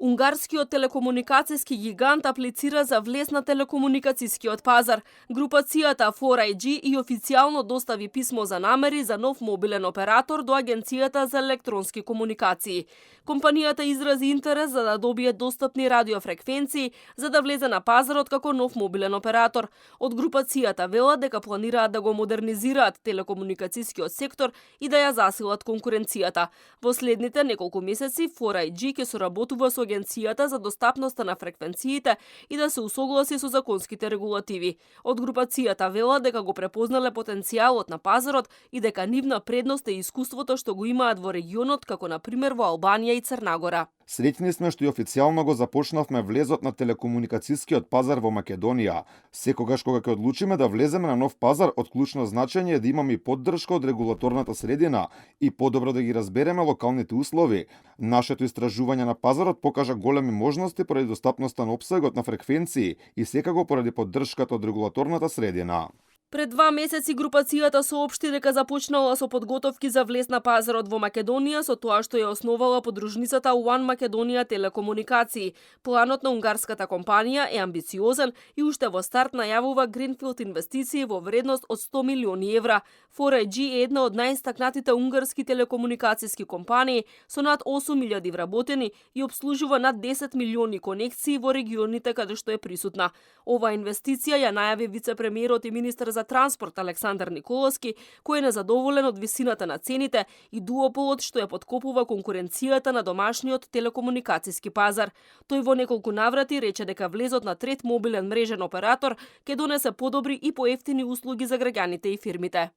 Унгарскиот телекомуникацијски гигант аплицира за влез на телекомуникацијскиот пазар. Групацијата 4iG и официјално достави писмо за намери за нов мобилен оператор до Агенцијата за електронски комуникации. Компанијата изрази интерес за да добие достапни радиофреквенции за да влезе на пазарот како нов мобилен оператор. Од групацијата велат дека планираат да го модернизираат телекомуникацијскиот сектор и да ја засилат конкуренцијата. Во следните неколку месеци 4iG ќе соработува со Агенцијата за достапноста на фреквенциите и да се усогласи со законските регулативи. Од групацијата велат дека го препознале потенцијалот на пазарот и дека нивна предност е искуството што го имаат во регионот, како на пример во Албанија и Црна Гора. Среќни сме што и официјално го започнавме влезот на телекомуникацијскиот пазар во Македонија. Секогаш кога ќе одлучиме да влеземе на нов пазар, од клучно значење е да имаме и поддршка од регулаторната средина и подобро да ги разбереме локалните услови. Нашето истражување на пазарот покажа големи можности поради достапноста на опсегот на фреквенции и секако поради поддршката од регулаторната средина. Пред 2 месеци групацијата соопшти дека започнала со подготовки за влез на пазарот во Македонија со тоа што ја основала подружницата One Македонија телекомуникации. Планот на унгарската компанија е амбициозен и уште во старт најавува гринфилд инвестиции во вредност од 100 милиони евра. 4iG е една од најистакнатите унгарски телекомуникацијски компании со над 8.000 вработени и обслужува над 10 милиони конекции во регионите каде што е присутна. Ова инвестиција ја најави вице-премиерот и министер за транспорт Александар Николовски, кој е незадоволен од висината на цените и дуополот што ја подкопува конкуренцијата на домашниот телекомуникацијски пазар. Тој во неколку наврати рече дека влезот на трет мобилен мрежен оператор ќе донесе подобри и поевтини услуги за граѓаните и фирмите.